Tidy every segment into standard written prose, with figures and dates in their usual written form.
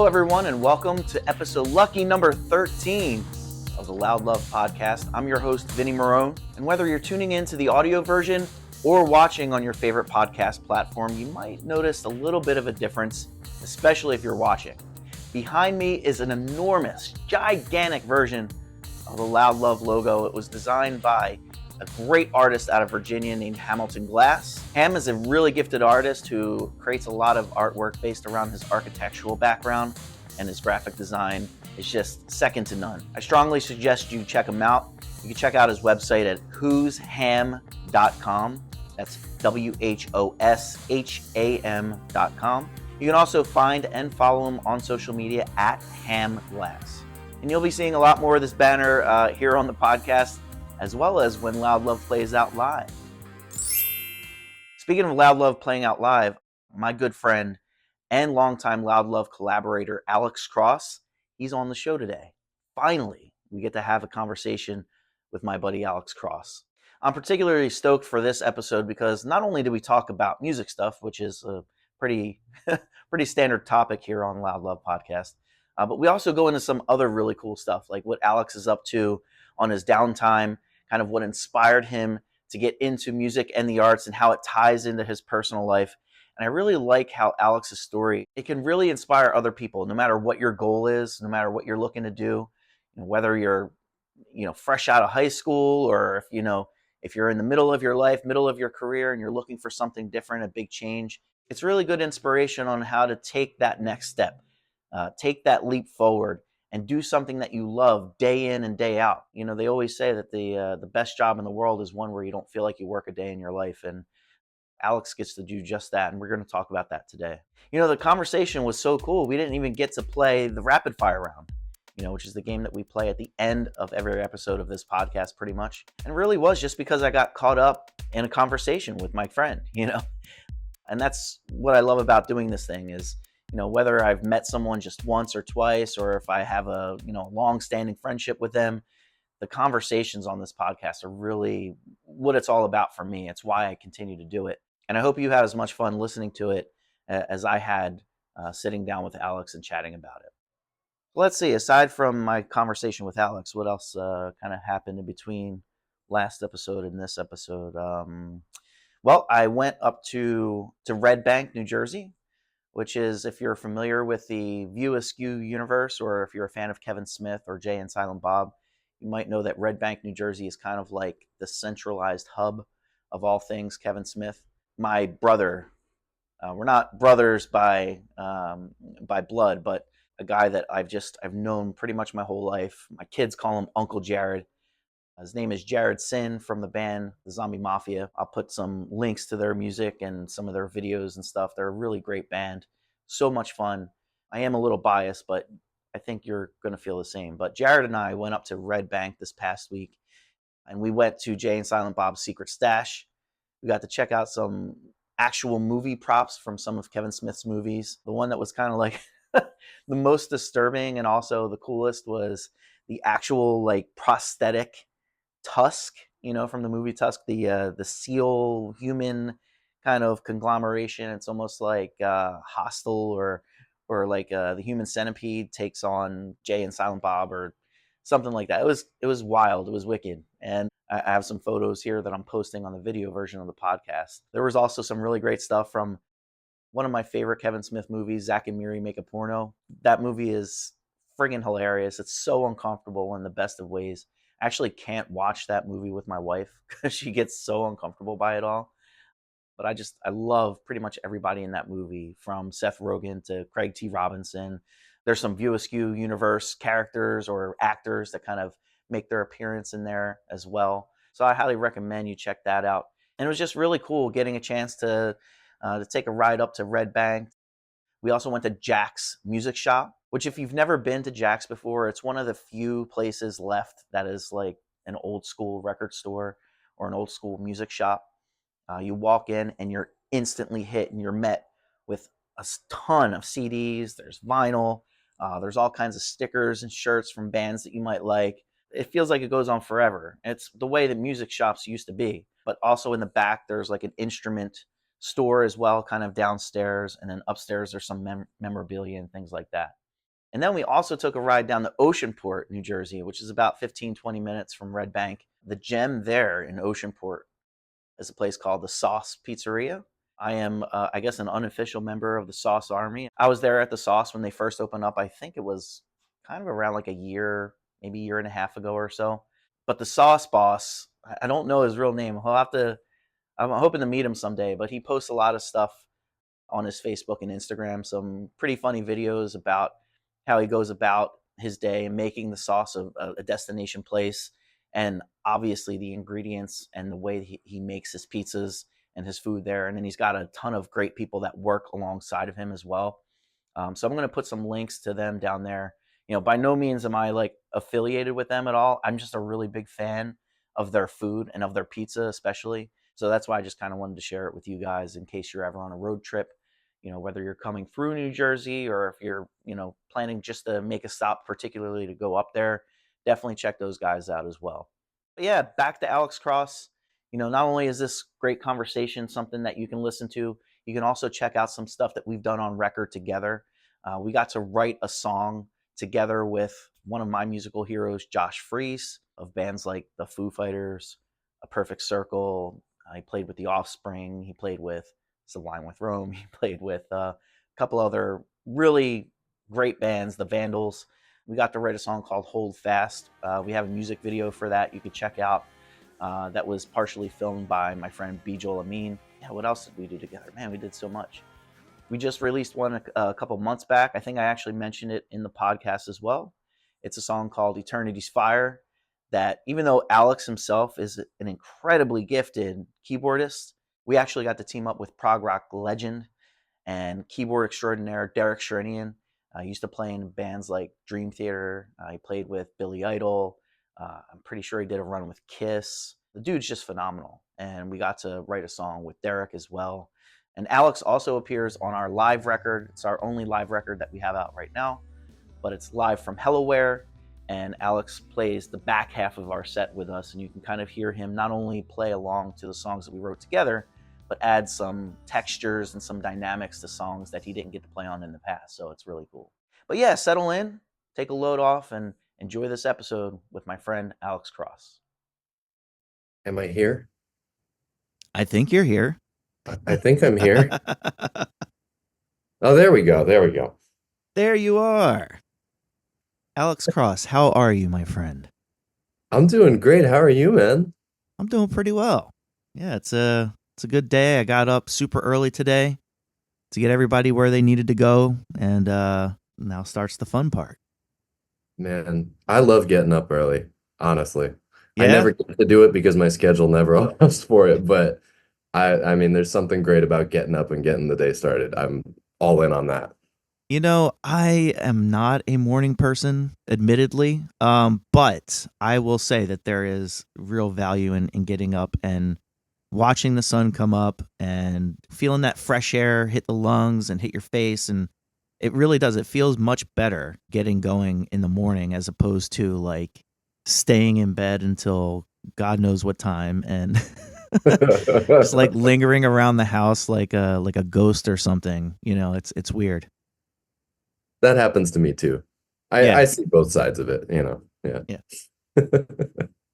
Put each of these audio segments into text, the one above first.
Hello, everyone, and welcome to episode lucky number 13 of the Loud Love podcast. I'm your host, Vinny Marone, and whether you're tuning in to the audio version or watching on your favorite podcast platform, you might notice a little bit of a difference, especially if you're watching. Behind me is an enormous, gigantic version of the Loud Love logo. It was designed by a great artist out of Virginia named Hamilton Glass. Ham is a really gifted artist who creates a lot of artwork based around his architectural background, and his graphic design is just second to none. I strongly suggest you check him out. You can check out his website at whosham.com. That's WHOSHAM.com. You can also find and follow him on social media at Ham Glass. And you'll be seeing a lot more of this banner here on the podcast, as well as when Loud Love plays out live. Speaking of Loud Love playing out live, my good friend and longtime Loud Love collaborator, Alex Cross, he's on the show today. Finally, we get to have a conversation with my buddy Alex Cross. I'm particularly stoked for this episode because not only do we talk about music stuff, which is a pretty standard topic here on Loud Love podcast, but we also go into some other really cool stuff, like what Alex is up to on his downtime, kind of what inspired him to get into music and the arts and how it ties into his personal life. And I really like how Alex's story, it can really inspire other people, no matter what your goal is, no matter what you're looking to do, whether you're, fresh out of high school, or if you're in the middle of your life, middle of your career, and you're looking for something different, a big change. It's really good inspiration on how to take that next step, take that leap forward, and do something that you love day in and day out. They always say that the best job in the world is one where you don't feel like you work a day in your life. And Alex gets to do just that. And we're going to talk about that today. The conversation was so cool. We didn't even get to play the rapid fire round, which is the game that we play at the end of every episode of this podcast pretty much. And it really was just because I got caught up in a conversation with my friend, And that's what I love about doing this thing is, whether I've met someone just once or twice, or if I have a, long-standing friendship with them, the conversations on this podcast are really what it's all about for me. It's why I continue to do it. And I hope you had as much fun listening to it as I had sitting down with Alex and chatting about it. Let's see, aside from my conversation with Alex, what else kind of happened in between last episode and this episode? Well, I went up to Red Bank, New Jersey, which is, if you're familiar with the View Askew universe, or if you're a fan of Kevin Smith or Jay and Silent Bob, you might know that Red Bank, New Jersey is kind of like the centralized hub of all things Kevin Smith. My brother, we're not brothers by blood, but a guy that I've known pretty much my whole life. My kids call him Uncle Jared. His name is Jared Sin from the band, the Zombie Mafia. I'll put some links to their music and some of their videos and stuff. They're a really great band. So much fun. I am a little biased, but I think you're going to feel the same. But Jared and I went up to Red Bank this past week, and we went to Jay and Silent Bob's Secret Stash. We got to check out some actual movie props from some of Kevin Smith's movies. The one that was kind of like the most disturbing and also the coolest was the actual prosthetic Tusk, from the movie Tusk, the seal human kind of conglomeration. It's almost like Hostel or like the Human Centipede takes on Jay and Silent Bob or something like that. It was wild. It was wicked. And I have some photos here that I'm posting on the video version of the podcast. There was also some really great stuff from one of my favorite Kevin Smith movies, Zack and Miri Make a Porno. That movie is friggin' hilarious. It's so uncomfortable in the best of ways. I actually can't watch that movie with my wife because she gets so uncomfortable by it all. But I love pretty much everybody in that movie, from Seth Rogen to Craig T. Robinson. There's some View Askew universe characters or actors that kind of make their appearance in there as well. So I highly recommend you check that out. And it was just really cool getting a chance to take a ride up to Red Bank. We also went to Jack's Music Shop, which, if you've never been to Jack's before, it's one of the few places left that is like an old school record store or an old school music shop. You walk in and you're instantly hit, and you're met with a ton of CDs. There's vinyl. There's all kinds of stickers and shirts from bands that you might like. It feels like it goes on forever. It's the way that music shops used to be. But also in the back, there's like an instrument store as well, kind of downstairs, and then upstairs there's some memorabilia and things like that. And then we also took a ride down to Oceanport, New Jersey, which is about 15, 20 minutes from Red Bank. The gem there in Oceanport is a place called the Sauce Pizzeria. I am, I guess, an unofficial member of the Sauce Army. I was there at the Sauce when they first opened up. I think it was kind of around like a year, maybe a year and a half ago or so. But the Sauce boss, I don't know his real name. I'm hoping to meet him someday, but he posts a lot of stuff on his Facebook and Instagram, some pretty funny videos about how he goes about his day and making the Sauce a destination place. And obviously the ingredients and the way he makes his pizzas and his food there. And then he's got a ton of great people that work alongside of him as well. So I'm going to put some links to them down there. By no means am I like affiliated with them at all. I'm just a really big fan of their food and of their pizza, especially. So that's why I just kind of wanted to share it with you guys in case you're ever on a road trip, whether you're coming through New Jersey or if you're, planning just to make a stop, particularly to go up there, definitely check those guys out as well. But yeah, back to Alex Cross. Not only is this great conversation something that you can listen to, you can also check out some stuff that we've done on record together. We got to write a song together with one of my musical heroes, Josh Freese, of bands like the Foo Fighters, A Perfect Circle. He played with The Offspring. He played with Sublime with Rome. He played with a couple other really great bands, the Vandals. We got to write a song called Hold Fast. We have a music video for that you could check out. That was partially filmed by my friend B. Joel Amin. Yeah, what else did we do together? Man, we did so much. We just released one a couple months back. I think I actually mentioned it in the podcast as well. It's a song called Eternity's Fire that, even though Alex himself is an incredibly gifted keyboardist, we actually got to team up with prog rock legend and keyboard extraordinaire Derek Sherinian. He used to play in bands like Dream Theater. He played with Billy Idol. I'm pretty sure he did a run with Kiss. The dude's just phenomenal. And we got to write a song with Derek as well. And Alex also appears on our live record. It's our only live record that we have out right now, but it's live from Hellaware. And Alex plays the back half of our set with us. And you can kind of hear him not only play along to the songs that we wrote together, but add some textures and some dynamics to songs that he didn't get to play on in the past. So it's really cool. But yeah, settle in, take a load off, and enjoy this episode with my friend Alex Cross. Am I here? I think you're here. I think I'm here. Oh, there we go. There we go. There you are. Alex Cross, how are you, my friend? I'm doing great. How are you, man? I'm doing pretty well. Yeah, it's a good day. I got up super early today to get everybody where they needed to go, and now starts the fun part. Man, I love getting up early, honestly. Yeah? I never get to do it because my schedule never allows for it, but I mean, there's something great about getting up and getting the day started. I'm all in on that. I am not a morning person, admittedly, but I will say that there is real value in getting up and watching the sun come up and feeling that fresh air hit the lungs and hit your face. And it really does. It feels much better getting going in the morning as opposed to like staying in bed until God knows what time and just like lingering around the house like a ghost or something. It's weird. That happens to me too. I see both sides of it, Yeah.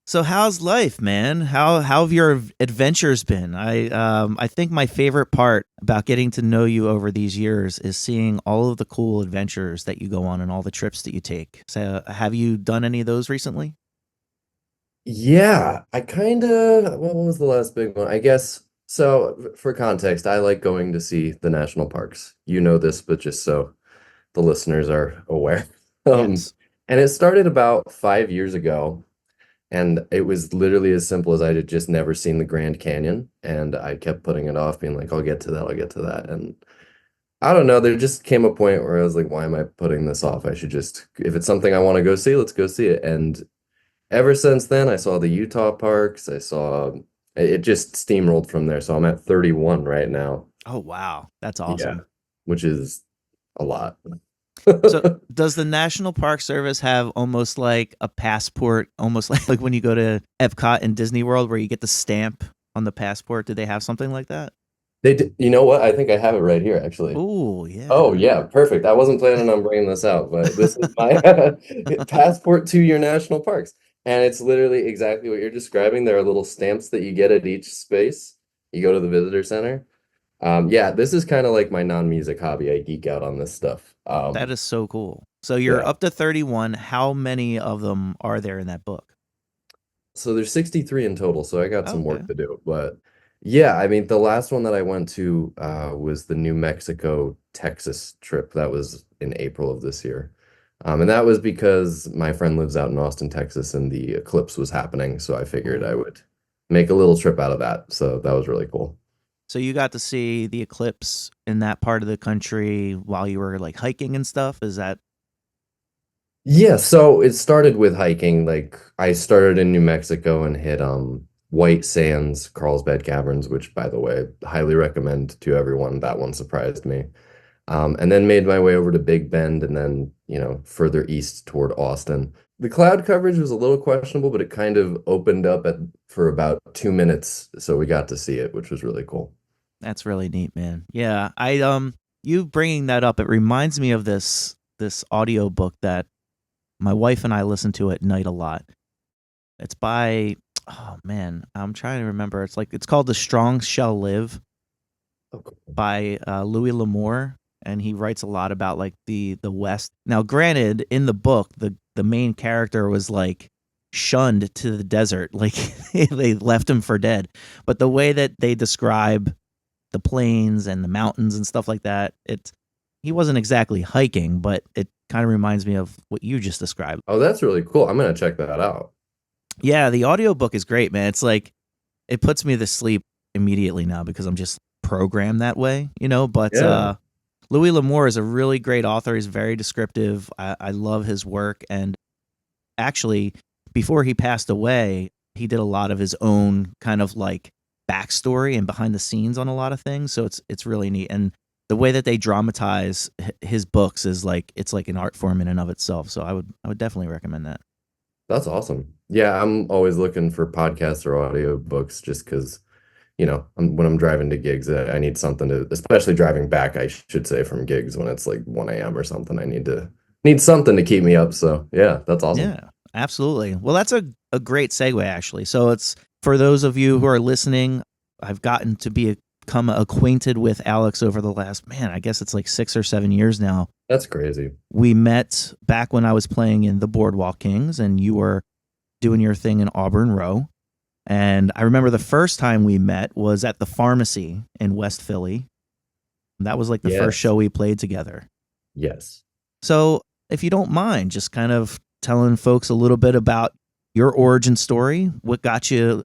So how's life, man? How have your adventures been? I think my favorite part about getting to know you over these years is seeing all of the cool adventures that you go on and all the trips that you take. So have you done any of those recently? Yeah, what was the last big one? I guess, so for context, I like going to see the national parks. You know this, but just so the listeners are aware. Yes. And it started about 5 years ago, and it was literally as simple as I had just never seen the Grand Canyon, and I kept putting it off, being like, I'll get to that, I'll get to that. And I don't know, there just came a point where I was like, why am I putting this off? I should just, if it's something I want to go see, let's go see it. And ever since then, I saw the Utah parks. It just steamrolled from there. So I'm at 31 right now. Oh, wow. That's awesome. Yeah, which is a lot. So does the National Park Service have almost like a passport, almost like when you go to Epcot and Disney World where you get the stamp on the passport? Do they have something like that? They did, you know what? I think I have it right here, actually. Oh Oh yeah. yeah, perfect. I wasn't planning on bringing this out, but this is my passport to your national parks. And it's literally exactly what you're describing. There are little stamps that you get at each space. You go to the visitor center. Yeah, this is kind of like my non-music hobby. I geek out on this stuff. That is so cool. So you're Yeah. up to 31. How many of them are there in that book? So there's 63 in total, so I got some Okay. work to do. But yeah, I mean, the last one that I went to was the New Mexico, Texas trip. That was in April of this year. And that was because my friend lives out in Austin, Texas, and the eclipse was happening. So I figured I Ooh. would make a little trip out of that. So that was really cool. So you got to see the eclipse in that part of the country while you were like hiking and stuff? Is that Yeah, so it started with hiking. Like I started in New Mexico and hit White Sands, Carlsbad Caverns, which by the way, highly recommend to everyone. That one surprised me. And then made my way over to Big Bend and then, further east toward Austin. The cloud coverage was a little questionable, but it kind of opened up for about 2 minutes, so we got to see it, which was really cool. that's really neat, man. Yeah, I you bringing that up, it reminds me of this audio book that my wife and I listen to at night a lot. It's by oh man, I'm trying to remember. It's called The Strong Shall Live Oh, cool. by Louis L'Amour, and he writes a lot about like the West. Now, granted, in the book, the main character was like shunned to the desert, like they left him for dead. But the way that they describe the plains and the mountains and stuff like that, he wasn't exactly hiking, but it kind of reminds me of what you just described. Oh, that's really cool. I'm gonna check that out. Yeah, the audiobook is great, man. It's like it puts me to sleep immediately now because I'm just programmed that way, but Yeah. Louis L'Amour is a really great author. He's very descriptive. I love his work, and actually before he passed away, he did a lot of his own kind of like backstory and behind the scenes on a lot of things, so it's really neat. And the way that they dramatize his books is like it's like an art form in and of itself. So I would definitely recommend that. That's awesome. Yeah, I'm always looking for podcasts or audio books just because, when I'm driving to gigs, I need something to, especially driving back, I should say, from gigs when it's like 1 a.m. or something. I need something to keep me up. So yeah, that's awesome. Yeah, absolutely. Well, that's a great segue, actually. So it's for those of you who are listening, I've gotten to become acquainted with Alex over the last, man, I guess it's like 6 or 7 years now. That's crazy. We met back when I was playing in the Boardwalk Kings and you were doing your thing in Auburn Row. And I remember the first time we met was at the pharmacy in West Philly. That was like the first Yes. show we played together. Yes. So, if you don't mind, just kind of telling folks a little bit about your origin story, what got you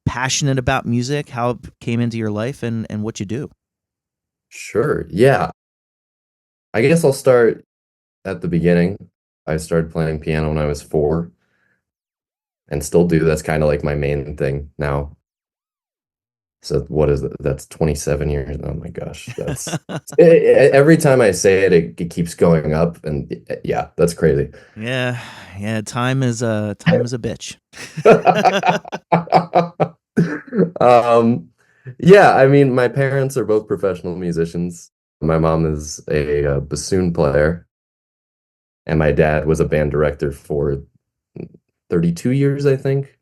passionate about music, how it came into your life, and what you do. Sure. Yeah. I guess I'll start at the beginning. I started playing piano when I was 4 and still do. That's kind of like my main thing now. So what is it? That's 27 years. Oh my gosh. Every time I say it, it keeps going up. And yeah, that's crazy. Yeah, yeah. Time is a bitch. Um, yeah, I mean, my parents are both professional musicians. My mom is a bassoon player, and my dad was a band director for 32 years, I think.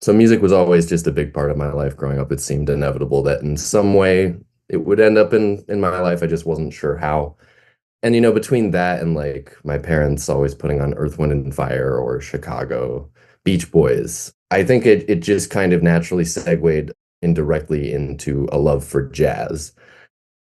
So music was always just a big part of my life growing up. It seemed inevitable that in some way it would end up in my life. I just wasn't sure how. And between that and like my parents always putting on Earth, Wind and Fire or Chicago, Beach Boys, I think it just kind of naturally segued indirectly into a love for jazz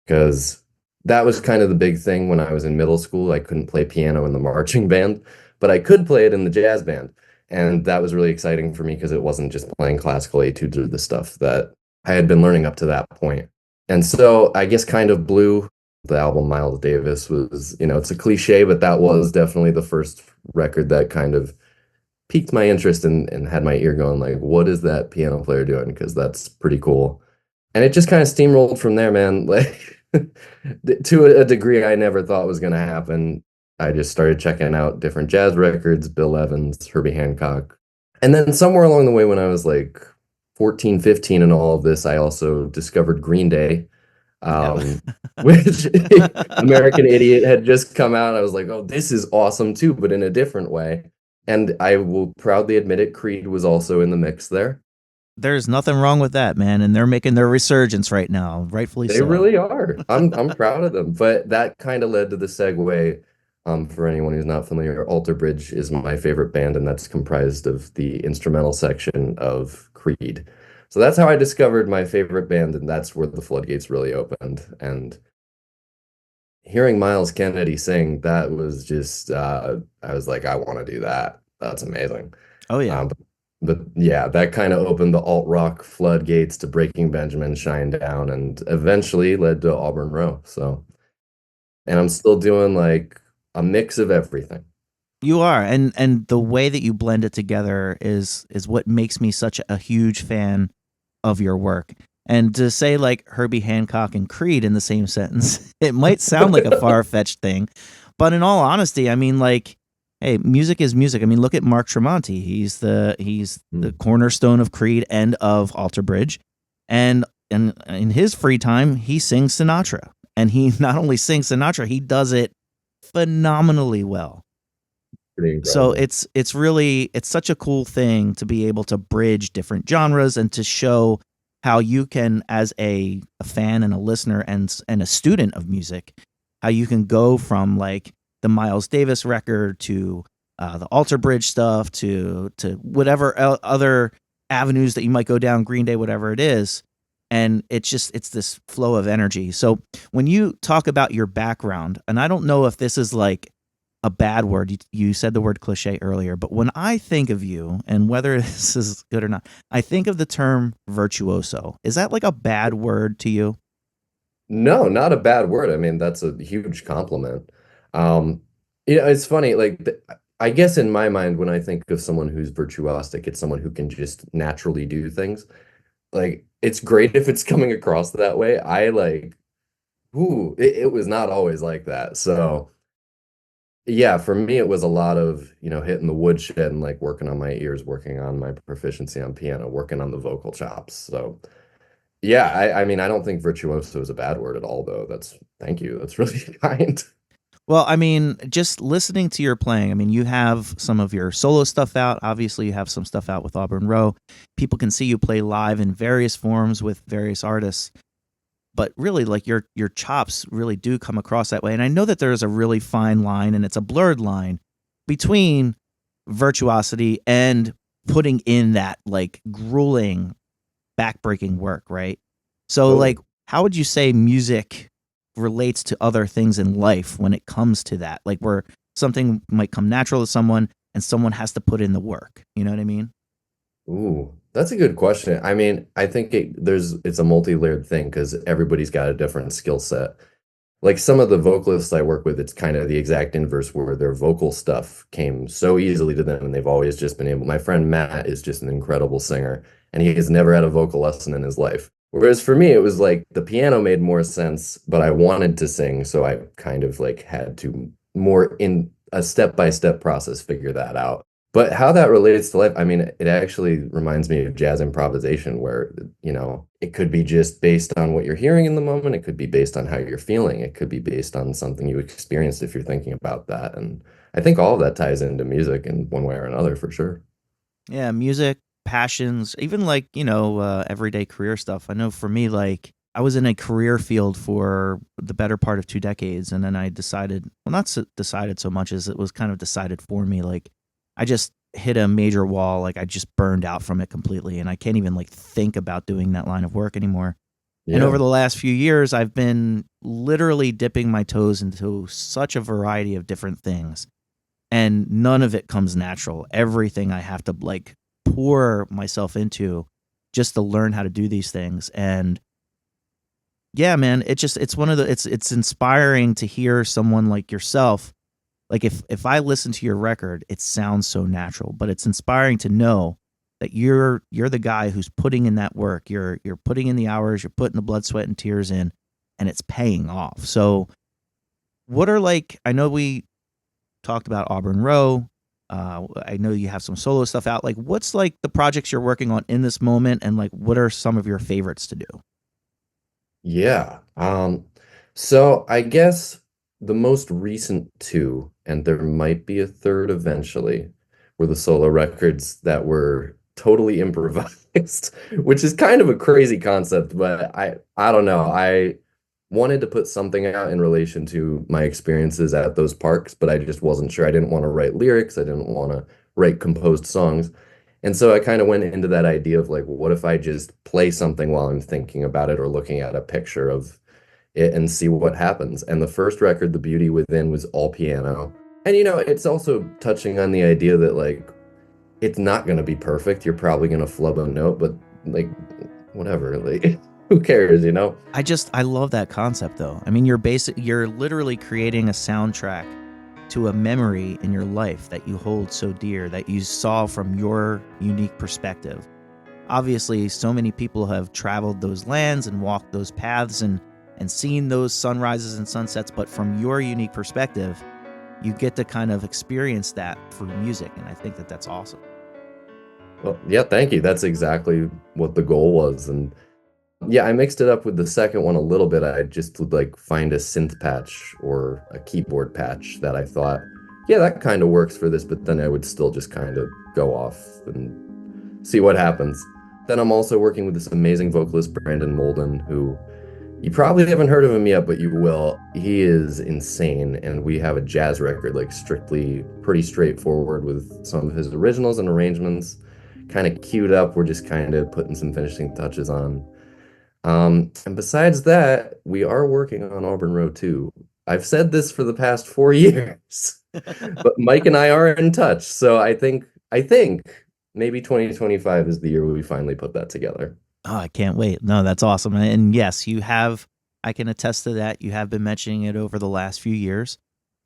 because that was kind of the big thing when I was in middle school. I couldn't play piano in the marching band, but I could play it in the jazz band. And that was really exciting for me because it wasn't just playing classical etudes or the stuff that I had been learning up to that point. And so I guess kind of Blue, the album Miles Davis was, it's a cliche, but that was definitely the first record that kind of piqued my interest and had my ear going like, what is that piano player doing? Because that's pretty cool. And it just kind of steamrolled from there, man. Like to a degree I never thought was going to happen. I just started checking out different jazz records, Bill Evans, Herbie Hancock. And then somewhere along the way when I was like 14, 15 and all of this, I also discovered Green Day, Yep. um, which American Idiot had just come out. I was like, oh, this is awesome too, but in a different way. And I will proudly admit it, Creed was also in the mix there. There's nothing wrong with that, man, and they're making their resurgence right now, rightfully They so. really are. I'm proud of them. But that kind of led to the segue. For anyone who's not familiar, Alter Bridge is my favorite band, and that's comprised of the instrumental section of Creed. So that's how I discovered my favorite band, and that's where the floodgates really opened. And hearing Miles Kennedy sing, that was just I was like, I want to do that. That's amazing. Oh yeah. But yeah, that kind of opened the alt rock floodgates to Breaking Benjamin, Shinedown, and eventually led to Auburn Row. So, and I'm still doing like a mix of everything. You are, and the way that you blend it together is what makes me such a huge fan of your work. And to say like Herbie Hancock and Creed in the same sentence, it might sound like a far-fetched thing, but in all honesty, I mean, like, hey, music is music. I mean, look at Mark Tremonti. He's the cornerstone of Creed and of Alter Bridge, and in his free time, he sings Sinatra, and he not only sings Sinatra, he does it phenomenally well. Pretty So incredible. it's really it's such a cool thing to be able to bridge different genres and to show how you can, as a fan and a listener and a student of music, how you can go from like the Miles Davis record to the Alter Bridge stuff to whatever other avenues that you might go down, Green Day, whatever it is, and it's this flow of energy. So when you talk about your background, and I don't know if this is like a bad word. You said the word cliche earlier, but when I think of you, and whether this is good or not, I think of the term virtuoso. Is that like a bad word to you? No, not a bad word. I mean, that's a huge compliment. Um, it's funny, like I guess in my mind, when I think of someone who's virtuosic, it's someone who can just naturally do things. Like it's great if it's coming across that way. I like, ooh, it was not always like that. So yeah, for me, it was a lot of, hitting the woodshed and like working on my ears, working on my proficiency on piano, working on the vocal chops. So yeah, I mean, I don't think virtuoso is a bad word at all, though. Thank you. That's really kind. Well, I mean, just listening to your playing, I mean, you have some of your solo stuff out. Obviously, you have some stuff out with Auburn Row. People can see you play live in various forms with various artists. But really, like your chops really do come across that way. And I know that there's a really fine line, and it's a blurred line between virtuosity and putting in that like grueling, backbreaking work, right? So, Totally. like, how would you say music relates to other things in life when it comes to that? Like, where something might come natural to someone, and someone has to put in the work. You know what I mean? Ooh, that's a good question. I mean, I think it's a multi-layered thing because everybody's got a different skill set. Like some of the vocalists I work with, it's kind of the exact inverse where their vocal stuff came so easily to them and they've always just been able. My friend Matt is just an incredible singer and he has never had a vocal lesson in his life. Whereas for me, it was like the piano made more sense, but I wanted to sing, so I kind of like had to more in a step-by-step process figure that out. But how that relates to life, I mean, it actually reminds me of jazz improvisation, where, it could be just based on what you're hearing in the moment. It could be based on how you're feeling. It could be based on something you experienced if you're thinking about that. And I think all of that ties into music in one way or another for sure. Yeah, music, passions, even like, everyday career stuff. I know for me, like, I was in a career field for the better part of 2 decades. And then I decided, well, not decided so much as it was kind of decided for me. Like, I just hit a major wall. Like, I just burned out from it completely. And I can't even like think about doing that line of work anymore. And over Yeah. the last few years, I've been literally dipping my toes into such a variety of different things, and none of it comes natural. Everything I have to like pour myself into just to learn how to do these things. And yeah, man, it's one of the it's inspiring to hear someone like yourself. Like if I listen to your record, it sounds so natural, but it's inspiring to know that you're the guy who's putting in that work. You're putting in the hours, you're putting the blood, sweat, and tears in, and it's paying off. So what are like, I know we talked about Auburn Row. I know you have some solo stuff out. Like, what's like the projects you're working on in this moment, and like, what are some of your favorites to do? Yeah. So I guess the most recent two, and there might be a third eventually, were the solo records that were totally improvised, which is kind of a crazy concept, but I don't know. I wanted to put something out in relation to my experiences at those parks, but I just wasn't sure. I didn't want to write lyrics. I didn't want to write composed songs. And so I kind of went into that idea of like, what if I just play something while I'm thinking about it or looking at a picture of it and see what happens. And the first record, The Beauty Within, was all piano. And it's also touching on the idea that like it's not going to be perfect. You're probably going to flub a note, but like whatever, like who cares? I love that concept though. I mean, you're literally creating a soundtrack to a memory in your life that you hold so dear, that you saw from your unique perspective. Obviously, so many people have traveled those lands and walked those paths and seen those sunrises and sunsets, but from your unique perspective, you get to kind of experience that through music, and I think that that's awesome. Well, yeah, thank you. That's exactly what the goal was. And yeah, I mixed it up with the second one a little bit. I just would like find a synth patch or a keyboard patch that I thought, yeah, that kind of works for this, but then I would still just kind of go off and see what happens. Then I'm also working with this amazing vocalist, Brandon Molden, who you probably haven't heard of him yet, but you will. He is insane, and we have a jazz record, like strictly pretty straightforward with some of his originals and arrangements kind of queued up. We're just kind of putting some finishing touches on. And besides that, we are working on Auburn Row 2. I've said this for the past 4 years, but Mike and I are in touch. So I think maybe 2025 is the year we finally put that together. Oh, I can't wait. No, that's awesome. And yes, you have, I can attest to that. You have been mentioning it over the last few years.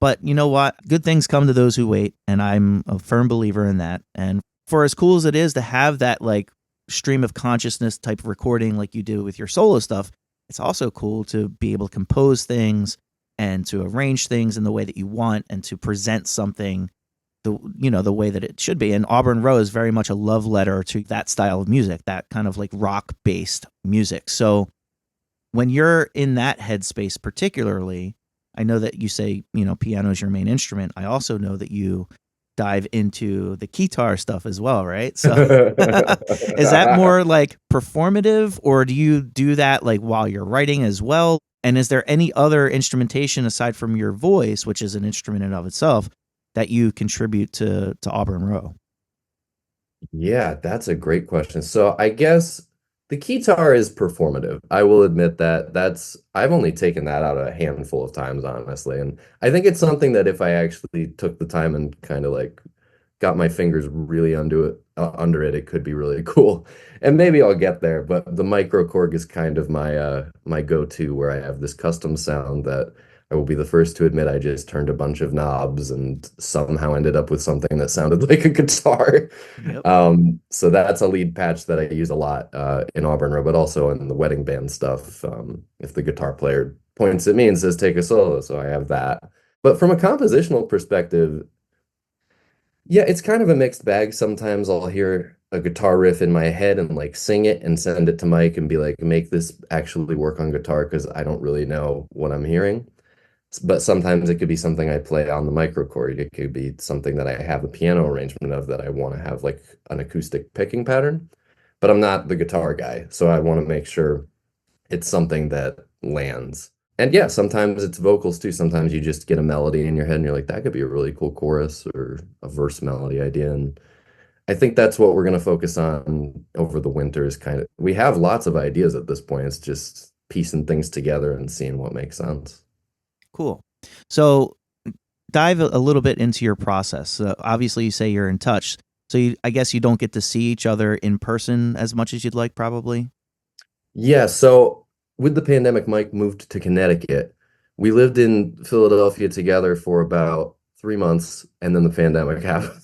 But you know what? Good things come to those who wait. And I'm a firm believer in that. And for as cool as it is to have that like stream of consciousness type of recording like you do with your solo stuff, it's also cool to be able to compose things and to arrange things in the way that you want and to present something the way that it should be. And Auburn Row is very much a love letter to that style of music, that kind of like rock based music. So when you're in that headspace particularly, I know that you say, piano is your main instrument. I also know that you dive into the guitar stuff as well, right? So is that more like performative, or do you do that like while you're writing as well? And is there any other instrumentation aside from your voice, which is an instrument in and of itself, that you contribute to Auburn Row? Yeah, that's a great question. So I guess the guitar is performative. I will admit that I've only taken that out a handful of times, honestly. And I think it's something that if I actually took the time and kind of like got my fingers really under it, it could be really cool. And maybe I'll get there, but the micro Korg is kind of my go-to, where I have this custom sound that I will be the first to admit I just turned a bunch of knobs and somehow ended up with something that sounded like a guitar. Yep. So that's a lead patch that I use a lot in Auburn Row, but also in the wedding band stuff. If the guitar player points at me and says, take a solo, so I have that. But from a compositional perspective, yeah, it's kind of a mixed bag. Sometimes I'll hear a guitar riff in my head and like sing it and send it to Mike and be like, make this actually work on guitar because I don't really know what I'm hearing. But sometimes it could be something I play on the microchord. It could be something that I have a piano arrangement of that I want to have like an acoustic picking pattern. But I'm not the guitar guy, so I want to make sure it's something that lands. And yeah, sometimes it's vocals too. Sometimes you just get a melody in your head and you're like, that could be a really cool chorus or a verse melody idea. And I think that's what we're going to focus on over the winter is kind of, we have lots of ideas at this point. It's just piecing things together and seeing what makes sense. Cool. So dive a little bit into your process. Obviously, you say you're in touch. So I guess you don't get to see each other in person as much as you'd like, probably. Yeah, so with the pandemic, Mike moved to Connecticut. We lived in Philadelphia together for about 3 months, and then the pandemic happened.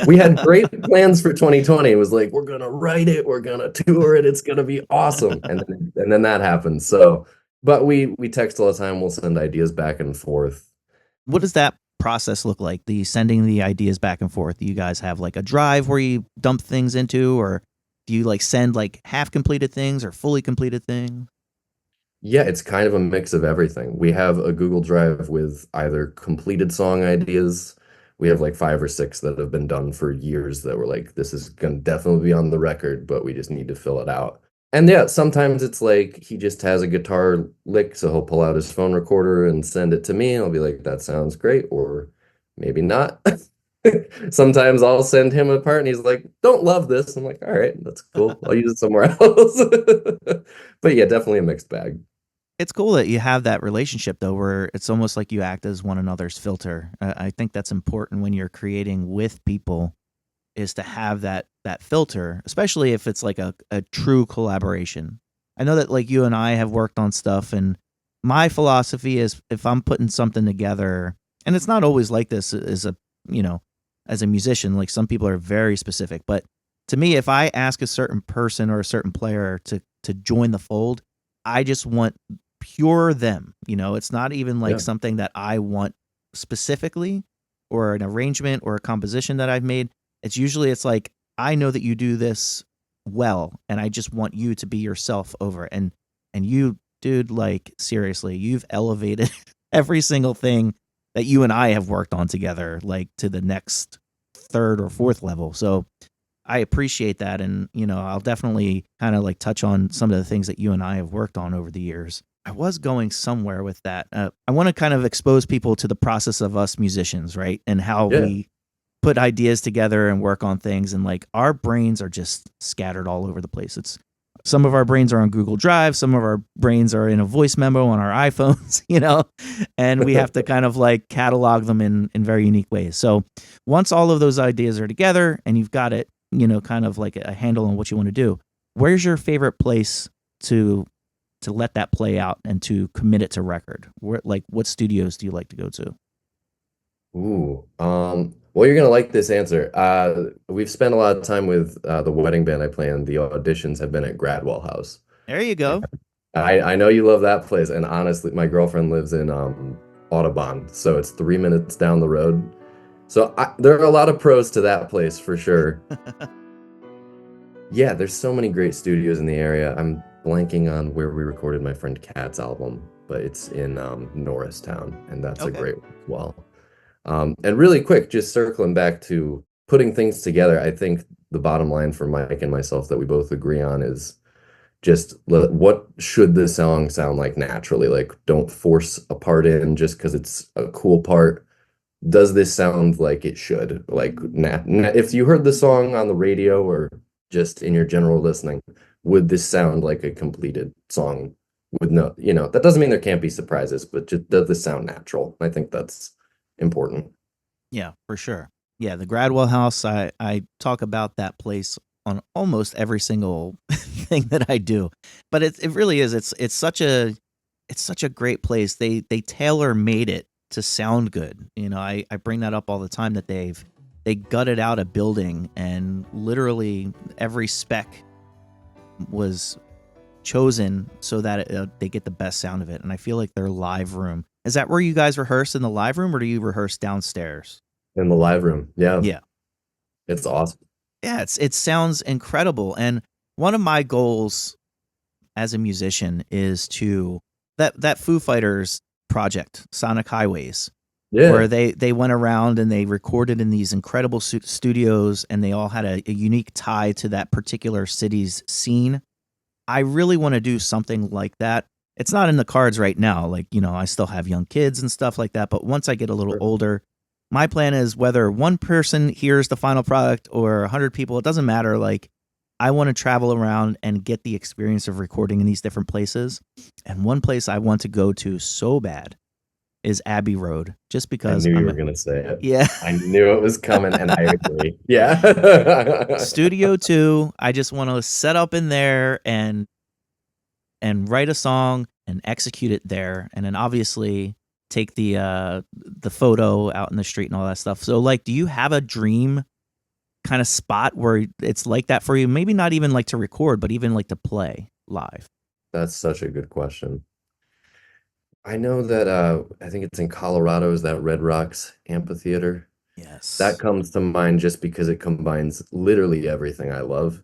We had great plans for 2020. It was like, we're gonna write it, we're gonna tour it, it's gonna be awesome. And then that happened. So, but we text all the time, we'll send ideas back and forth. What does that process look like? The sending the ideas back and forth. Do you guys have like a drive where you dump things into, or do you like send like half completed things or fully completed things? Yeah, it's kind of a mix of everything. We have a Google Drive with either completed song ideas. We have like 5 or 6 that have been done for years that were like, this is gonna definitely be on the record, but we just need to fill it out. And yeah, sometimes it's like he just has a guitar lick, so he'll pull out his phone recorder and send it to me, and I'll be like, that sounds great, or maybe not. Sometimes I'll send him a part and he's like, don't love this. I'm like, all right, that's cool. I'll use it somewhere else. But yeah, definitely a mixed bag. It's cool that you have that relationship though, where it's almost like you act as one another's filter. I think that's important when you're creating with people, is to have that filter, especially if it's like a true collaboration. I know that like you and I have worked on stuff, and my philosophy is if I'm putting something together, and it's not always like this as a you know as a musician. Like some people are very specific, but to me, if I ask a certain person or a certain player to join the fold, I just want pure them. It's not even like Yeah. something that I want specifically, or an arrangement or a composition that I've made. It's like, I know that you do this well, and I just want you to be yourself over it. And you, dude, like seriously, you've elevated every single thing that you and I have worked on together, like to the next third or fourth level. So I appreciate that. And, I'll definitely kind of like touch on some of the things that you and I have worked on over the years. I was going somewhere with that. I want to kind of expose people to the process of us musicians, right? And how Yeah. we put ideas together and work on things. And like our brains are just scattered all over the place. Some of our brains are on Google Drive. Some of our brains are in a voice memo on our iPhones, and we have to kind of like catalog them in very unique ways. So once all of those ideas are together and you've got it, kind of like a handle on what you want to do, where's your favorite place to let that play out and to commit it to record? Like what studios do you like to go to? Ooh. Well, you're gonna like this answer. We've spent a lot of time with the wedding band I play in. The auditions have been at Gradwell House. There you go. I know you love that place, and honestly, my girlfriend lives in Audubon, so it's 3 minutes down the road. So there are a lot of pros to that place for sure. Yeah, there's so many great studios in the area. I'm blanking on where we recorded my friend Kat's album, but it's in Norristown, and that's a Okay. great one as well. And really quick, just circling back to putting things together, I think the bottom line for Mike and myself that we both agree on is just what should the song sound like naturally? Like, don't force a part in just because it's a cool part. Does this sound like it should? Like, if you heard the song on the radio or just in your general listening, would this sound like a completed song with no, that doesn't mean there can't be surprises, but just does this sound natural? I think that's important. Yeah, for sure. Yeah, the Gradwell House, I talk about that place on almost every single thing that I do. But it really is. It's such a great place. They tailor made it to sound good. I bring that up all the time, that they gutted out a building, and literally every spec was chosen so that they get the best sound of it. And I feel like their live room, is that where you guys rehearse, in the live room, or do you rehearse downstairs? In the live room. Yeah, Yeah. it's awesome. Yeah, it sounds incredible. And one of my goals as a musician is to that Foo Fighters project, Sonic Highways, where Yeah. they went around and they recorded in these incredible studios, and they all had a unique tie to that particular city's scene. I really want to do something like that. It's not in the cards right now. Like, I still have young kids and stuff like that. But once I get a little Sure. older, my plan is, whether one person hears the final product or 100 people, it doesn't matter. Like, I want to travel around and get the experience of recording in these different places. And one place I want to go to so bad is Abbey Road, just I because knew you were going to say it. yeah. I knew it was coming, and I agree. Yeah. Studio 2, I just want to set up in there and write a song and execute it there, and then obviously take the photo out in the street and all that stuff. So like, do you have a dream kind of spot where it's like that for you? Maybe not even like to record, but even like to play live. That's such a good question. I know that I think it's in Colorado, is that Red Rocks Amphitheater? That Yes. comes to mind just because it combines literally everything I love.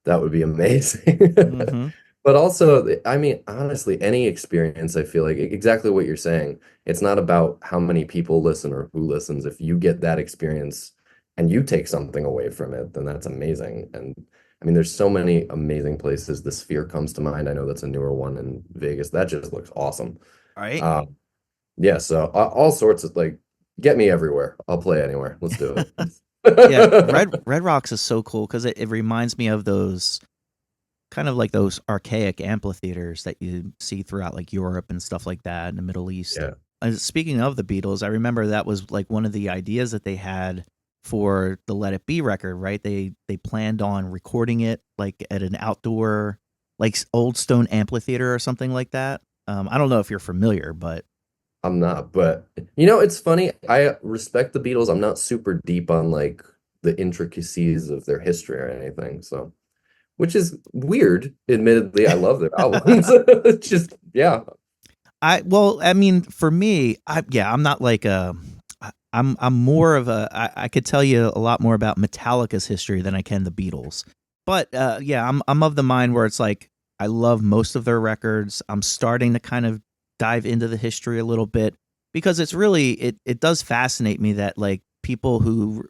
That would be amazing. Mm-hmm. But also, I mean, honestly, any experience, I feel like exactly what you're saying. It's not about how many people listen or who listens. If you get that experience and you take something away from it, then that's amazing. And I mean, there's so many amazing places. The Sphere comes to mind. I know that's a newer one in Vegas. That just looks awesome. All right. Yeah, so all sorts of like, get me everywhere. I'll play anywhere. Let's do Yeah, it. Red Rocks is so cool because it reminds me of those kind of like those archaic amphitheaters that you see throughout like Europe and stuff like that in the Middle East. Yeah. Speaking of the Beatles, I remember that was like one of the ideas that they had for the Let It Be record, right? They planned on recording it like at an outdoor, like Old Stone Amphitheater or something like that. I don't know if you're familiar, but I'm not, but you know, it's funny. I respect the Beatles. I'm not super deep on like the intricacies of their history or anything. So, which is weird. Admittedly, I love their albums. It's just, yeah. I mean, for me, I'm not like I'm more of a I could tell you a lot more about Metallica's history than I can the Beatles. But yeah, I'm of the mind where it's like I love most of their records. I'm starting to kind of dive into the history a little bit because it's really it does fascinate me that like people who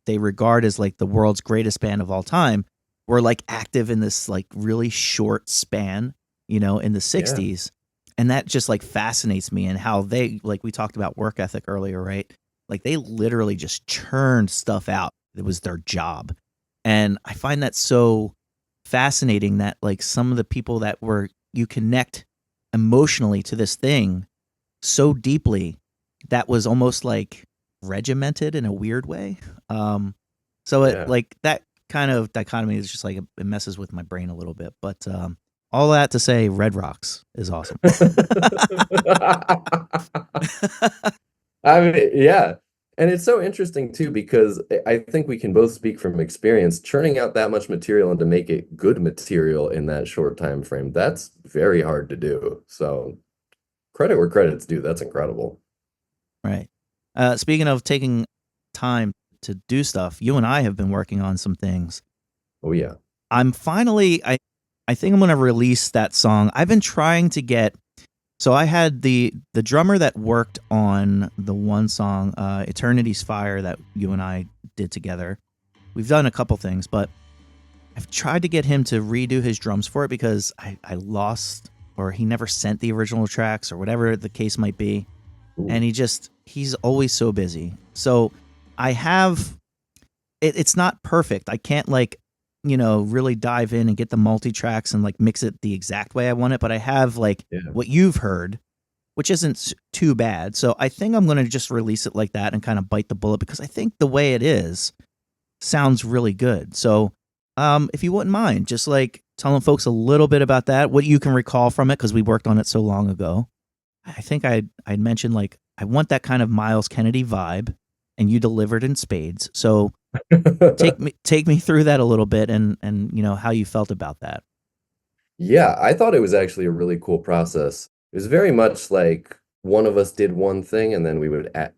they regard as like the world's greatest band of all time were like active in this like really short span, in the Yeah. 60s. And that just like fascinates me and how they like we talked about work ethic earlier, right? Like they literally just churned stuff out. It was their job. And I find that so fascinating that like some of the people that were you connect emotionally to this thing so deeply that was almost like regimented in a weird way. So it Yeah. like that kind of dichotomy is just like it messes with my brain a little bit. But all that to say, Red Rocks is awesome. I mean, yeah. And it's so interesting too, because I think we can both speak from experience. Churning out that much material and to make it good material in that short time frame, that's very hard to do. So credit where credit's due. That's incredible. Right. Speaking of taking time to do stuff, you and I have been working on some things. Oh yeah. I'm finally I think I'm going to release that song. I've been trying to get so I had the drummer that worked on the one song Eternity's Fire that you and I did together. We've done a couple things, but I've tried to get him to redo his drums for it because I lost or he never sent the original tracks or whatever the case might be. Ooh. And he's always so busy. So I have it's not perfect. I can't like, really dive in and get the multi tracks and like mix it the exact way I want it, but I have like Yeah. what you've heard, which isn't too bad. So I think I'm going to just release it like that and kind of bite the bullet because I think the way it is sounds really good. So if you wouldn't mind, just like telling folks a little bit about that, what you can recall from it because we worked on it so long ago. I think I'd mentioned like I want that kind of Miles Kennedy vibe, and you delivered in spades. So take me through that a little bit and how you felt about that. Yeah, I thought it was actually a really cool process. It was very much like one of us did one thing and then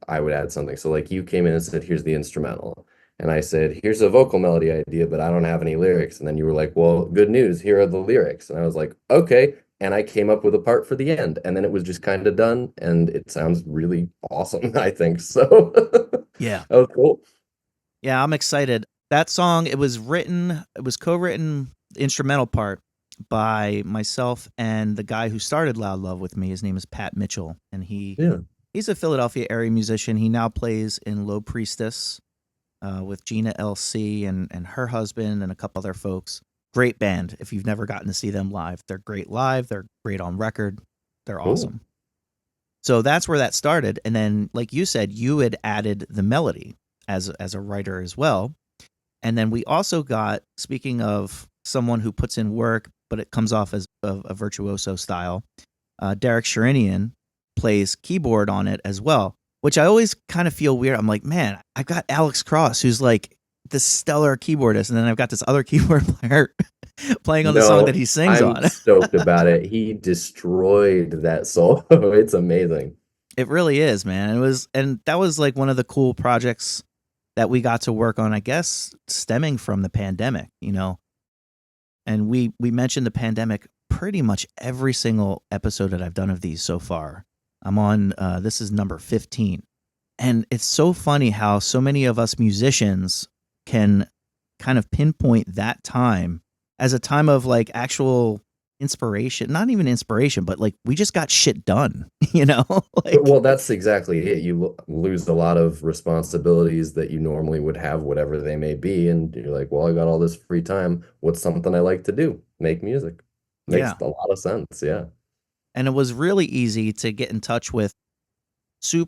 I would add something. So like you came in and said, here's the instrumental. And I said, here's a vocal melody idea, but I don't have any lyrics. And then you were like, well, good news, here are the lyrics. And I was like, okay. And I came up with a part for the end. And then it was just kind of done. And it sounds really awesome, I think. So Yeah. that was cool. Yeah, I'm excited. That song, it was co-written, the instrumental part by myself and the guy who started Loud Love with me. His name is Pat Mitchell, and Yeah. he's a Philadelphia area musician. He now plays in Low Priestess with Gina LC and her husband and a couple other folks. Great band. If you've never gotten to see them live, they're great live. They're great on record. They're Cool. awesome. So that's where that started. And then, like you said, you had added the melody as a writer as well. And then we also got, speaking of someone who puts in work, but it comes off as a virtuoso style, Derek Sherinian plays keyboard on it as well, which I always kind of feel weird. I'm like, man, I've got Alex Cross, who's like this stellar keyboardist, and then I've got this other keyboard player playing on the song that No, he sings I'm on. stoked about it. He destroyed that solo. It's amazing. It really is, man. And that was like one of the cool projects that we got to work on, I guess, stemming from the pandemic, you know. And we mentioned the pandemic pretty much every single episode that I've done of these so far. I'm on this is number 15. And it's so funny how so many of us musicians can kind of pinpoint that time as a time of like actual inspiration, not even inspiration, but like we just got shit done, you know? Like Well, that's exactly it. You lose a lot of responsibilities that you normally would have, whatever they may be. And you're like, well, I got all this free time. What's something I like to do? Make music. Makes yeah. a lot of sense. Yeah. And it was really easy to get in touch with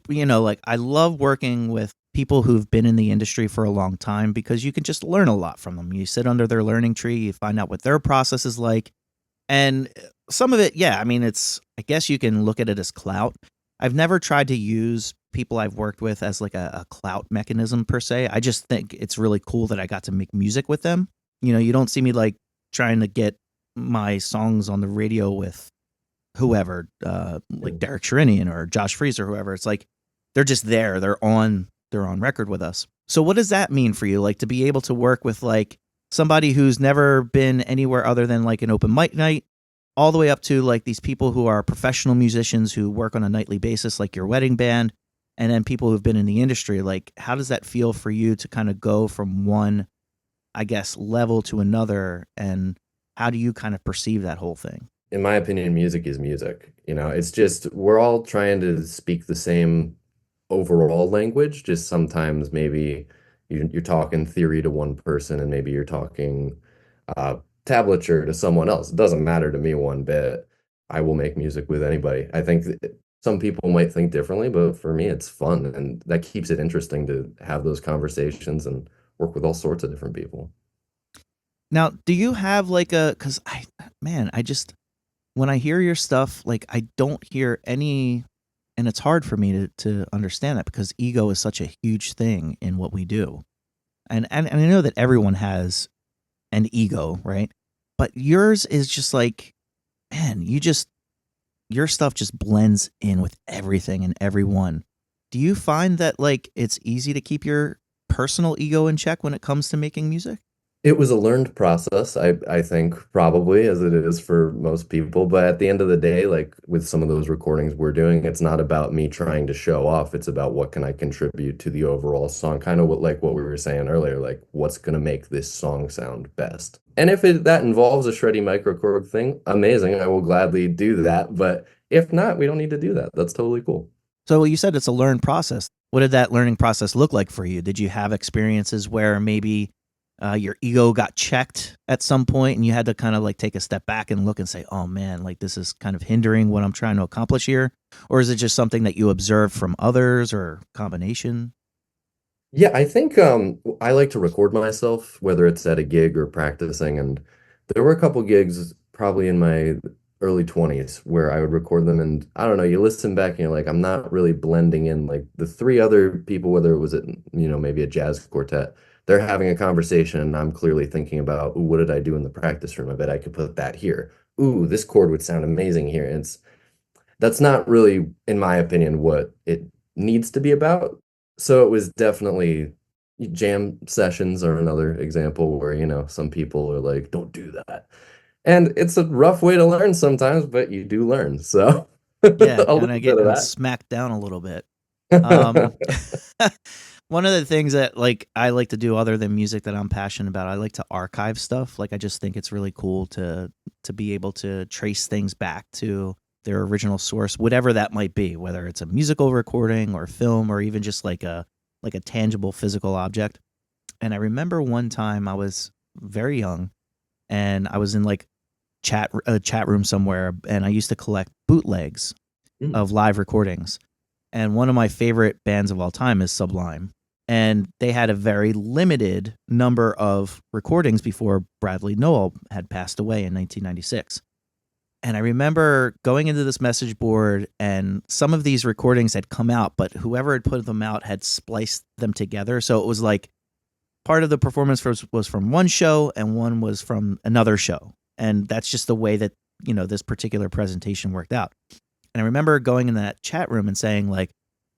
you know, like I love working with people who've been in the industry for a long time because you can just learn a lot from them. You sit under their learning tree, you find out what their process is like. And some of it, yeah, I mean, I guess you can look at it as clout. I've never tried to use people I've worked with as like a clout mechanism per se. I just think it's really cool that I got to make music with them. You know, you don't see me like trying to get my songs on the radio with whoever, like Derek Sherinian or Josh Freese or whoever. It's like they're just there. They're on record with us. So what does that mean for you? Like to be able to work with like somebody who's never been anywhere other than like an open mic night, all the way up to like these people who are professional musicians who work on a nightly basis, like your wedding band, and then people who've been in the industry. Like, how does that feel for you to kind of go from one, I guess, level to another, and how do you kind of perceive that whole thing? In my opinion, music is music. It's just we're all trying to speak the same overall language, just sometimes maybe you're talking theory to one person and maybe you're talking tablature to someone else. It doesn't matter to me one bit. I will make music with anybody. I think some people might think differently, but for me, it's fun and that keeps it interesting to have those conversations and work with all sorts of different people. Now, do you have like because I just, when I hear your stuff, like I don't hear any, and it's hard for me to understand that because ego is such a huge thing in what we do. And I know that everyone has an ego, right? But yours is just like, man, your stuff just blends in with everything and everyone. Do you find that like it's easy to keep your personal ego in check when it comes to making music? It was a learned process, I think, probably as it is for most people. But at the end of the day, like with some of those recordings we're doing, it's not about me trying to show off. It's about what can I contribute to the overall song, kind of what we were saying earlier, like what's gonna make this song sound best. And if that involves a shreddy microKORG thing, amazing. I will gladly do that. But if not, we don't need to do that. That's totally cool. So you said it's a learned process. What did that learning process look like for you? Did you have experiences where maybe your ego got checked at some point and you had to kind of like take a step back and look and say, oh man, like this is kind of hindering what I'm trying to accomplish here? Or is it just something that you observed from others or combination? Yeah, I think I like to record myself, whether it's at a gig or practicing. And there were a couple gigs probably in my early 20s where I would record them. And I don't know, you listen back and you're like, I'm not really blending in like the three other people, whether it was maybe a jazz quartet, they're having a conversation and I'm clearly thinking about, ooh, what did I do in the practice room? I bet I could put that here. Ooh, this chord would sound amazing here. That's not really, in my opinion, what it needs to be about. So it was definitely jam sessions are another example where, some people are like, don't do that. And it's a rough way to learn sometimes, but you do learn. So a Yeah, kind little of bit getting of smacked down a little bit. Um, that. one of the things that like I like to do other than music that I'm passionate about, I like to archive stuff. Like I just think it's really cool to be able to trace things back to their original source, whatever that might be, whether it's a musical recording or film or even just like a tangible physical object. And I remember one time I was very young and I was in like a chat room somewhere and I used to collect bootlegs Mm. of live recordings. And one of my favorite bands of all time is Sublime. And they had a very limited number of recordings before Bradley Nowell had passed away in 1996. And I remember going into this message board and some of these recordings had come out, but whoever had put them out had spliced them together. So it was like part of the performance was from one show and one was from another show. And that's just the way that, this particular presentation worked out. And I remember going in that chat room and saying like,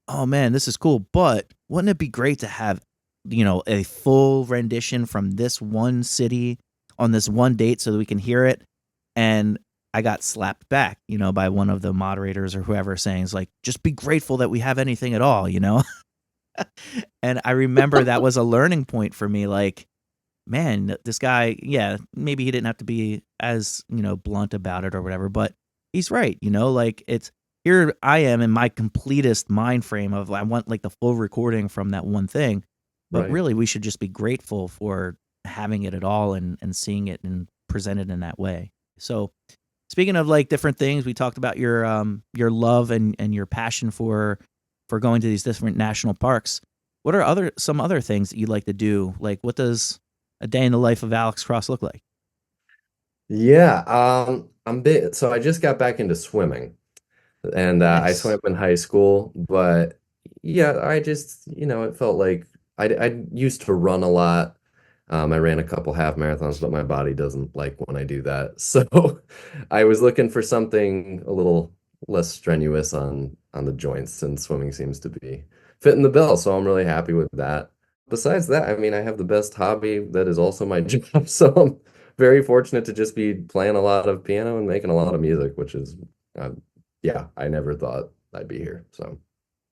oh man, this is cool, but wouldn't it be great to have, a full rendition from this one city on this one date so that we can hear it? And I got slapped back, by one of the moderators or whoever saying, it's like, just be grateful that we have anything at all, And I remember that was a learning point for me. Like, man, this guy, yeah, maybe he didn't have to be as, blunt about it or whatever, but he's right. Like it's here I am in my completest mind frame of I want like the full recording from that one thing. But Right. really, we should just be grateful for having it at all and seeing it and presented in that way. So speaking of like different things, we talked about your love and your passion for going to these different national parks. What are some other things that you like to do? Like, what does a day in the life of Alex Cross look like? Yeah, so I just got back into swimming, and I Nice. swam in high school, but yeah, I just, it felt like I used to run a lot. I ran a couple half marathons, but my body doesn't like when I do that. So I was looking for something a little less strenuous on the joints, and swimming seems to be fitting the bill. So I'm really happy with that. Besides that, I mean, I have the best hobby that is also my job. So I'm very fortunate to just be playing a lot of piano and making a lot of music, which is, uh, yeah, I never thought I'd be here. So it's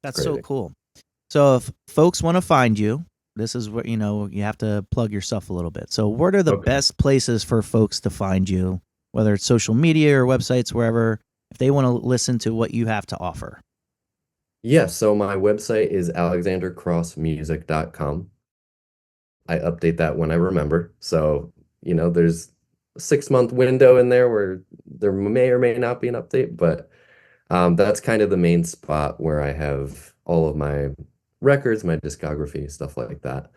That's so crazy. cool. So if folks want to find you, this is where you have to plug yourself a little bit. So what are the Okay. best places for folks to find you, whether it's social media or websites, wherever, if they want to listen to what you have to offer? Yeah, so my website is alexandercrossmusic.com. I update that when I remember. So, there's a 6 month window in there where there may or may not be an update, but that's kind of the main spot where I have all of my records, my discography, stuff like that.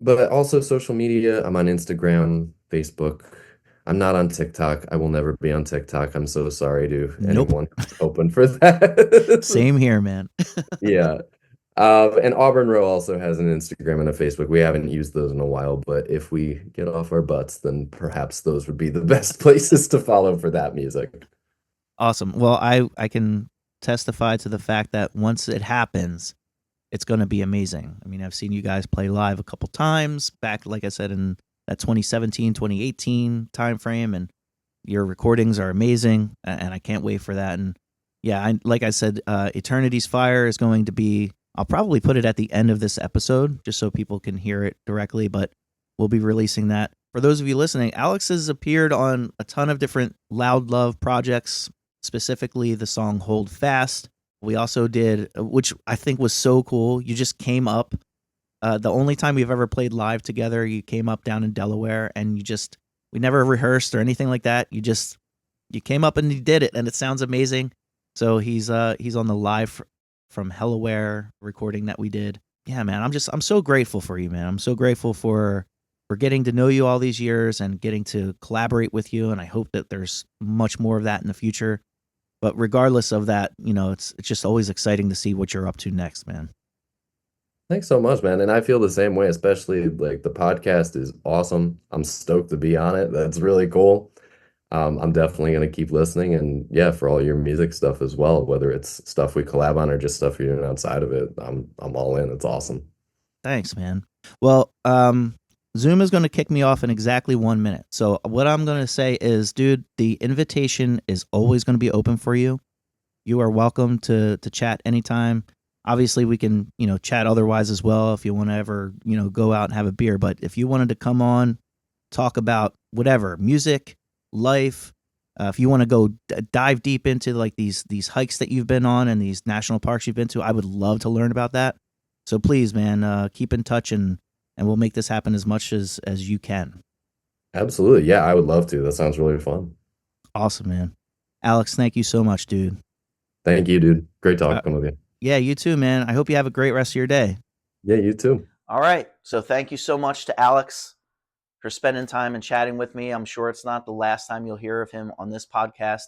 But also social media, I'm on Instagram, Facebook. I'm not on TikTok. I will never be on TikTok. I'm so sorry to Nope. anyone who's open for that. Same here, man. Yeah. And Auburn Row also has an Instagram and a Facebook. We haven't used those in a while, but if we get off our butts, then perhaps those would be the best places to follow for that music. Awesome. Well, I can testify to the fact that once it happens, it's going to be amazing. I mean, I've seen you guys play live a couple times back, like I said, in that 2017, 2018 timeframe, and your recordings are amazing, and I can't wait for that. And yeah, like I said, Eternity's Fire is going to be. I'll probably put it at the end of this episode just so people can hear it directly, but we'll be releasing that. For those of you listening, Alex has appeared on a ton of different Loud Love projects, specifically the song Hold Fast. We also did, which I think was so cool. You just came up. The only time we've ever played live together, you came up down in Delaware, and we never rehearsed or anything like that. You came up and you did it, and it sounds amazing. So he's on the live from Hellaware recording that we did. Yeah, man, I'm so grateful for you, man. I'm so grateful for getting to know you all these years and getting to collaborate with you, and I hope that there's much more of that in the future. But regardless of that, it's just always exciting to see what you're up to next, man. Thanks so much, man. And I feel the same way, especially like the podcast is awesome. I'm stoked to be on it. That's really cool. I'm definitely going to keep listening, and yeah, for all your music stuff as well, whether it's stuff we collab on or just stuff you're doing outside of it. I'm all in. It's awesome. Thanks, man. Well, Zoom is going to kick me off in exactly 1 minute. So what I'm going to say is, dude, the invitation is always going to be open for you. You are welcome to chat anytime. Obviously, we can chat otherwise as well if you want to ever go out and have a beer. But if you wanted to come on, talk about whatever music, life. If you want to go dive deep into like these hikes that you've been on and these national parks you've been to, I would love to learn about that. So please, man, keep in touch and we'll make this happen as much as you can. Absolutely. Yeah, I would love to. That sounds really fun. Awesome, man. Alex, thank you so much, dude. Thank you, dude. Great Uh, talking with you. yeah, you too, man. I hope you have a great rest of your day. Yeah, you too. All right. So thank you so much to Alex for spending time and chatting with me. I'm sure it's not the last time you'll hear of him on this podcast.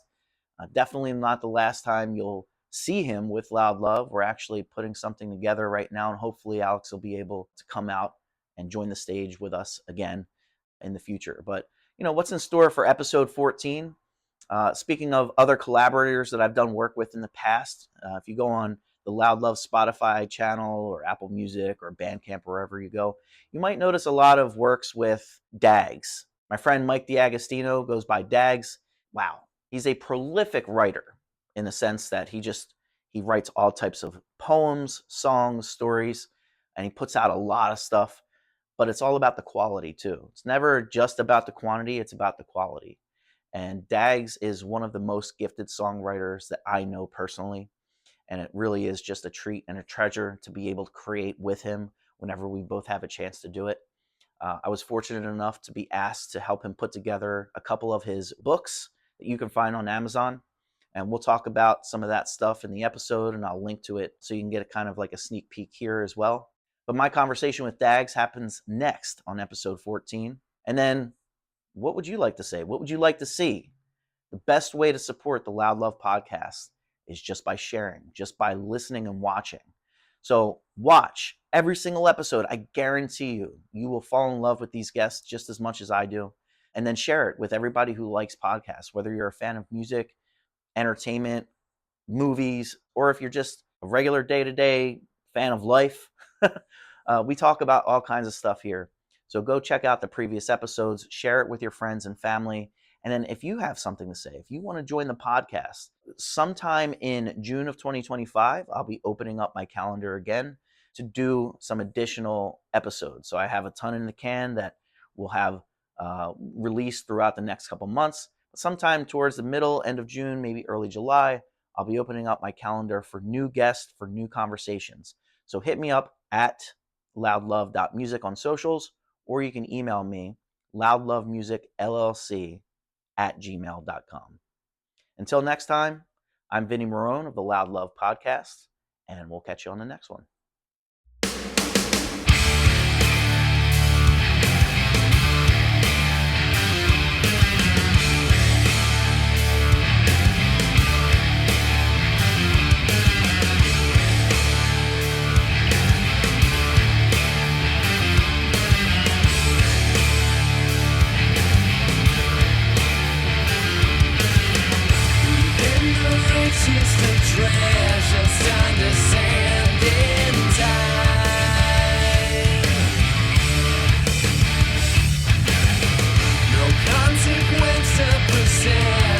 Definitely not the last time you'll see him with Loud Love. We're actually putting something together right now, and hopefully Alex will be able to come out and join the stage with us again in the future. But, what's in store for episode 14? Speaking of other collaborators that I've done work with in the past, if you go on the Loud Love Spotify channel or Apple Music or Bandcamp, wherever you go, you might notice a lot of works with Dags. My friend Mike DiAgostino goes by Dags. Wow. He's a prolific writer in the sense that he writes all types of poems, songs, stories, and he puts out a lot of stuff, but it's all about the quality too. It's never just about the quantity, it's about the quality. And Dags is one of the most gifted songwriters that I know personally. And it really is just a treat and a treasure to be able to create with him whenever we both have a chance to do it. I was fortunate enough to be asked to help him put together a couple of his books that you can find on Amazon. And we'll talk about some of that stuff in the episode, and I'll link to it so you can get a kind of like a sneak peek here as well. But my conversation with Dags happens next on episode 14. And then what would you like to say? What would you like to see? The best way to support the Loud Love podcast is just by sharing, just by listening and watching. So watch every single episode. I guarantee you will fall in love with these guests just as much as I do. And then share it with everybody who likes podcasts, whether you're a fan of music, entertainment, movies, or if you're just a regular day-to-day fan of life. We talk about all kinds of stuff here. So go check out the previous episodes, share it with your friends and family. And then if you have something to say, if you want to join the podcast, sometime in June of 2025, I'll be opening up my calendar again to do some additional episodes. So I have a ton in the can that we'll have released throughout the next couple months. Sometime towards the middle, end of June, maybe early July, I'll be opening up my calendar for new guests, for new conversations. So hit me up at loudlove.music on socials, or you can email me, loudlovemusicllc@gmail.com. Until next time, I'm Vinny Marone of the Loud Love Podcast, and we'll catch you on the next one. Treasures under sand in time. No consequence to present.